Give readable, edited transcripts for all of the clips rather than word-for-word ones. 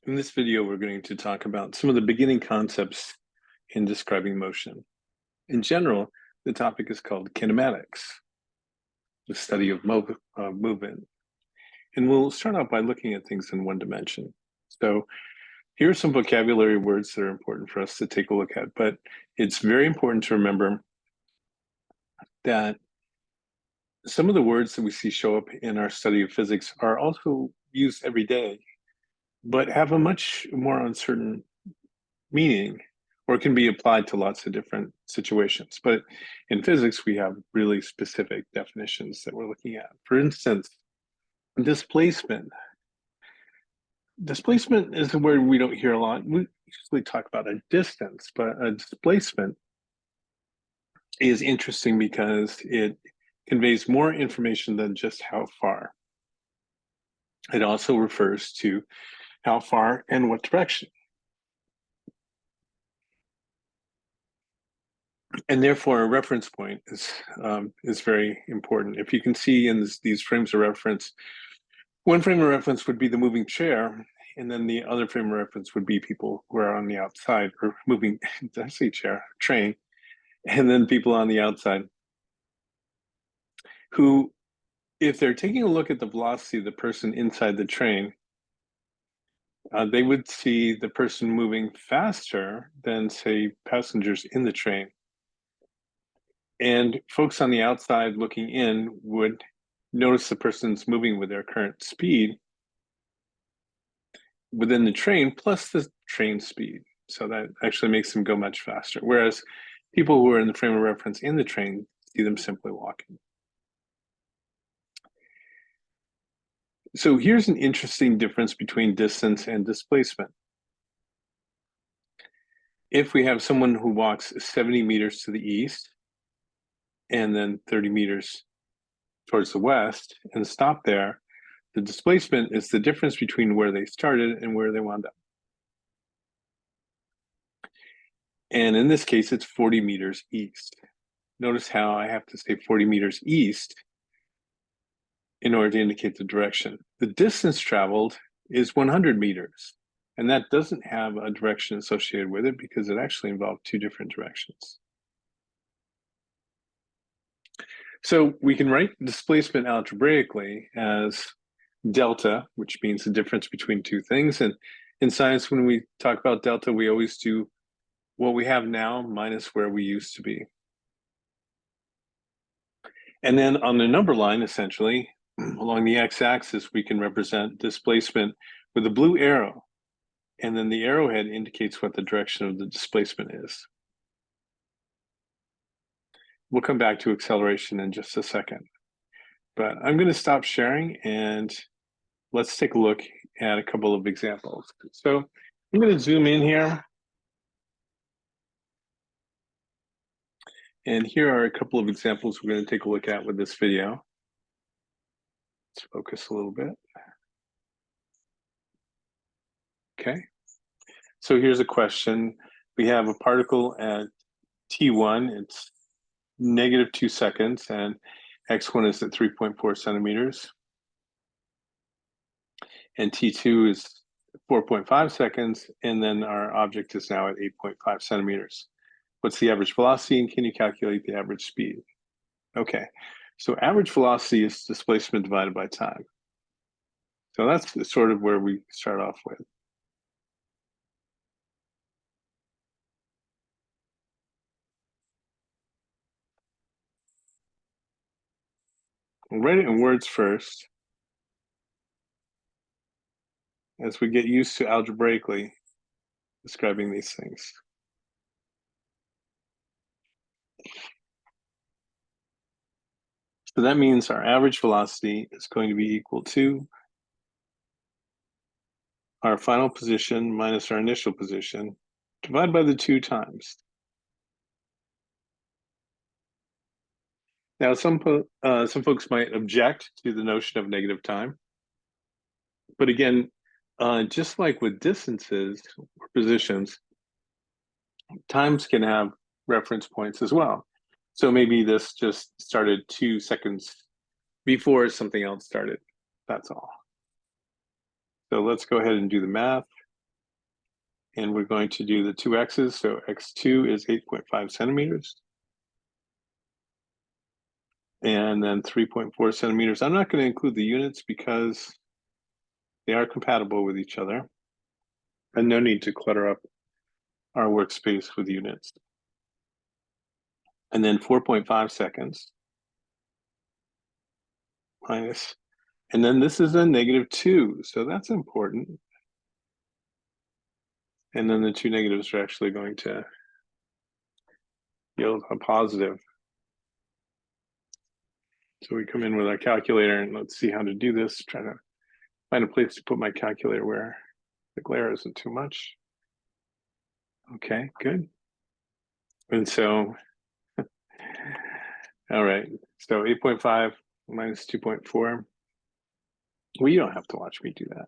In this video, we're going to talk about some of the beginning concepts in describing motion. In general, the topic is called kinematics, the study of movement. And we'll start out by looking at things in one dimension. So here are some vocabulary words that are important for us to take a look at, but it's very important to remember that some of the words that we see show up in our study of physics are also used every day, but have a much more uncertain meaning, or can be applied to lots of different situations. But in physics, we have really specific definitions that we're looking at. For instance, displacement. Displacement is a word we don't hear a lot. We usually talk about a distance, but a displacement is interesting because it conveys more information than just how far. It also refers to how far and what direction. And therefore, a reference point is very important. If you can see in these frames of reference, one frame of reference would be the moving chair, and then the other frame of reference would be people who are on the outside, or moving, did I say chair, train, and then people on the outside who, if they're taking a look at the velocity of the person inside the train, they would see the person moving faster than, say, passengers in the train. And folks on the outside looking in would notice the person's moving with their current speed within the train plus the train speed. So that actually makes them go much faster. Whereas people who are in the frame of reference in the train see them simply walking. So here's an interesting difference between distance and displacement. If we have someone who walks 70 meters to the east and then 30 meters towards the west and stop there, the displacement is the difference between where they started and where they wound up. And in this case, it's 40 meters east. Notice how I have to say 40 meters east in order to indicate the direction. The distance traveled is 100 meters, and that doesn't have a direction associated with it because it actually involved two different directions. So we can write displacement algebraically as delta, which means the difference between two things. And in science, when we talk about delta, we always do what we have now minus where we used to be. And then on the number line, essentially, along the x-axis, we can represent displacement with a blue arrow. And then the arrowhead indicates what the direction of the displacement is. We'll come back to acceleration in just a second. But I'm going to stop sharing and let's take a look at a couple of examples. So I'm going to zoom in here. And here are a couple of examples we're going to take a look at with this video. Let's focus a little bit. Okay. So here's a question. We have a particle at T1, it's -2 seconds, and X1 is at 3.4 centimeters. And T2 is 4.5 seconds, and then our object is now at 8.5 centimeters. What's the average velocity, and can you calculate the average speed? Okay, so average velocity is displacement divided by time. So that's sort of where we start off with. We'll write it in words first, as we get used to algebraically describing these things. So that means our average velocity is going to be equal to our final position minus our initial position, divided by the 2 times. Now, some folks might object to the notion of negative time. But again, just like with distances or positions, times can have reference points as well. So maybe this just started 2 seconds before something else started. That's all. So let's go ahead and do the math. And we're going to do the two x's. So x2 is 8.5 centimeters. And then 3.4 centimeters. I'm not going to include the units because they are compatible with each other. And no need to clutter up our workspace with units. And then 4.5 seconds minus. And then this is a -2, so that's important. And then the two negatives are actually going to yield a positive. So we come in with our calculator and let's see how to do this. Try to find a place to put my calculator where the glare isn't too much. Okay, good. And so, all right, so 8.5 minus 2.4. Well, you don't have to watch me do that.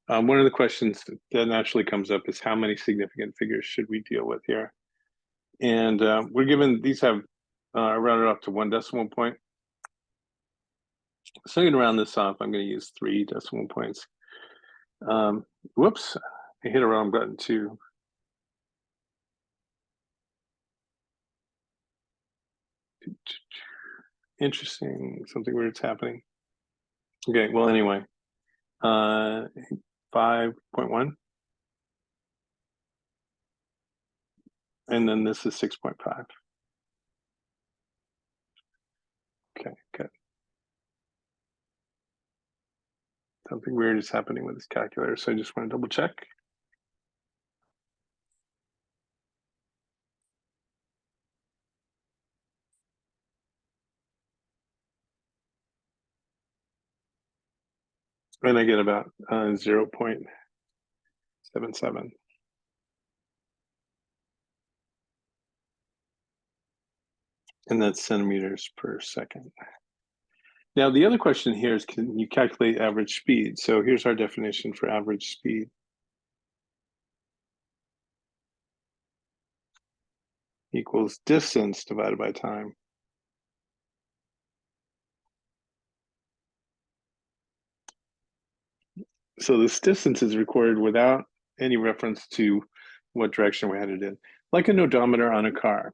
One of the questions that naturally comes up is how many significant figures should we deal with here? And we're given, these have rounded off to 1 decimal point. So I'm going to round this off. I'm going to use 3 decimal points. Whoops, I hit a wrong button too. Interesting, something weird's happening. Okay, well, anyway, 5.1. And then this is 6.5. Okay, good. Something weird is happening with this calculator, so I just want to double check. And I get about 0.77. And that's centimeters per second. Now, the other question here is, can you calculate average speed? So here's our definition for average speed. Equals distance divided by time. So this distance is recorded without any reference to what direction we're headed in, like an odometer on a car.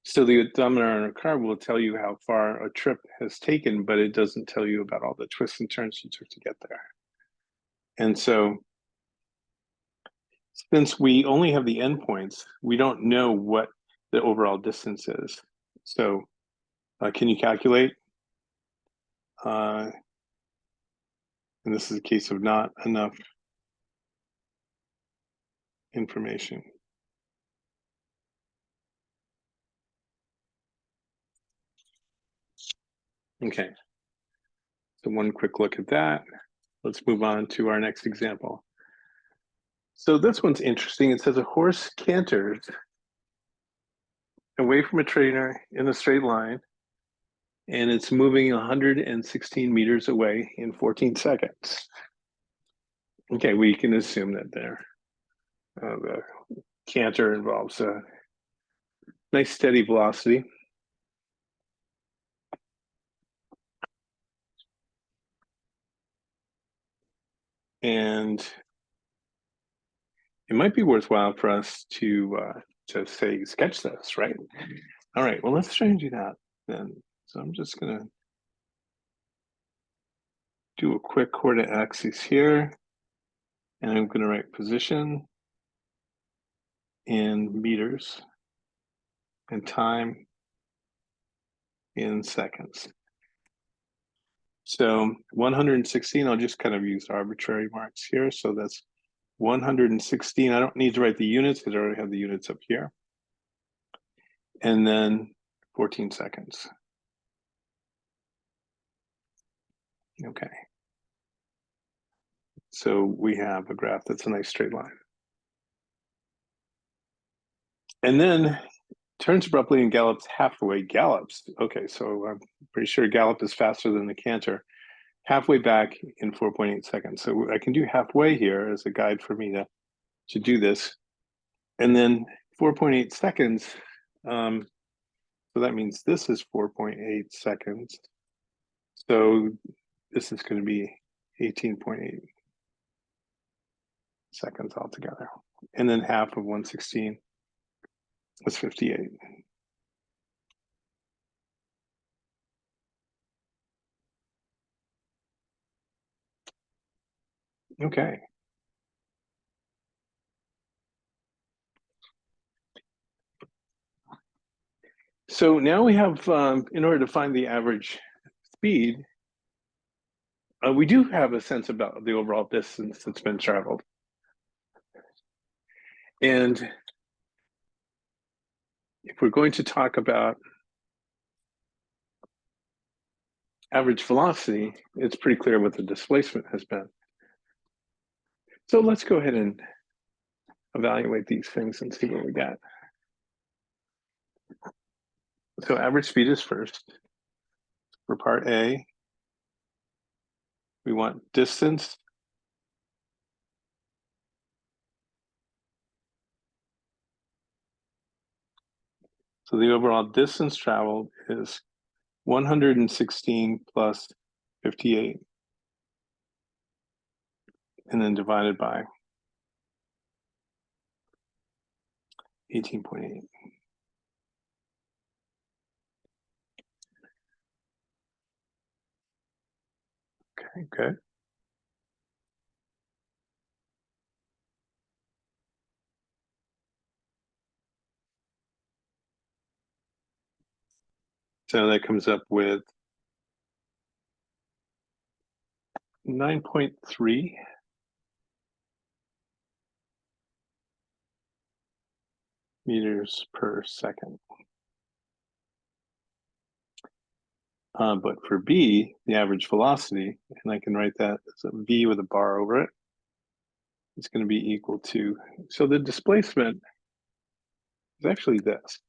So the odometer on a car will tell you how far a trip has taken, but it doesn't tell you about all the twists and turns you took to get there. And so since we only have the endpoints, we don't know what the overall distance is. So can you calculate? And this is a case of not enough information. Okay, so one quick look at that. Let's move on to our next example. So this one's interesting. It says a horse canters away from a trainer in a straight line, and it's moving 116 meters away in 14 seconds. Okay, we can assume that there the canter involves a nice steady velocity. And it might be worthwhile for us to say, sketch this, right? All right, well, let's try and do that then. So I'm just gonna do a quick coordinate axis here. And I'm gonna write position in meters and time in seconds. So 116, I'll just kind of use arbitrary marks here. So that's 116. I don't need to write the units because I already have the units up here. And then 14 seconds. Okay. So we have a graph that's a nice straight line. And then turns abruptly and gallops halfway. Gallops. Okay, so I'm pretty sure gallop is faster than the canter. Halfway back in 4.8 seconds. So I can do halfway here as a guide for me to do this. And then 4.8 seconds. So that means this is 4.8 seconds. So this is going to be 18.8 seconds altogether. And then half of 116 is 58. Okay. So now we have, in order to find the average speed, we do have a sense about the overall distance that's been traveled. And if we're going to talk about average velocity, it's pretty clear what the displacement has been. So let's go ahead and evaluate these things and see what we got. So average speed is first. For part A, we want distance So the overall distance traveled is 116 plus 58, and then divided by 18.8. Okay, good. So that comes up with 9.3 meters per second. But for B, the average velocity, and I can write that as a V with a bar over it, it's going to be equal to, so the displacement is actually this.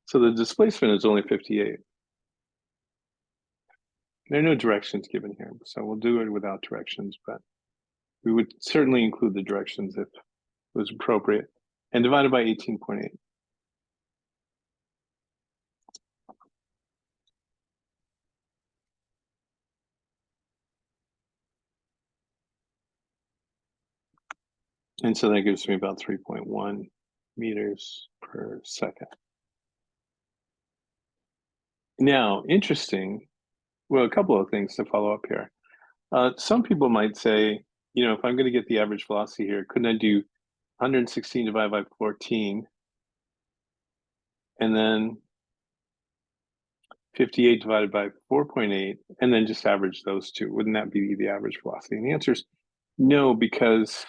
So the displacement is only 58. There are no directions given here, so we'll do it without directions, but we would certainly include the directions if it was appropriate, and divided by 18.8. And so that gives me about 3.1 meters per second. Now, interesting, well, a couple of things to follow up here. Some people might say, you know, if I'm going to get the average velocity here, couldn't I do 116 divided by 14 and then 58 divided by 4.8 and then just average those two? Wouldn't that be the average velocity? And the answer is no, because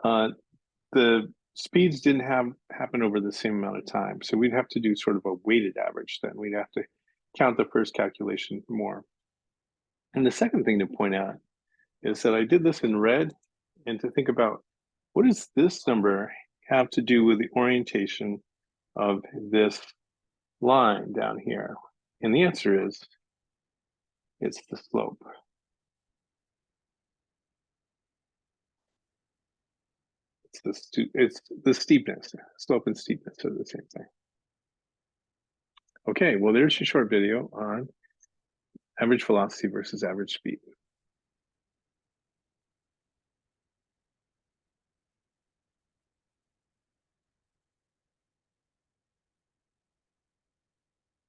the speeds didn't happen over the same amount of time. So we'd have to do sort of a weighted average then. We'd have to count the first calculation more. And the second thing to point out is that I did this in red, and to think about what does this number have to do with the orientation of this line down here? And the answer is it's the slope. It's the steepness. Slope and steepness are the same thing. Okay, well, there's a short video on average velocity versus average speed.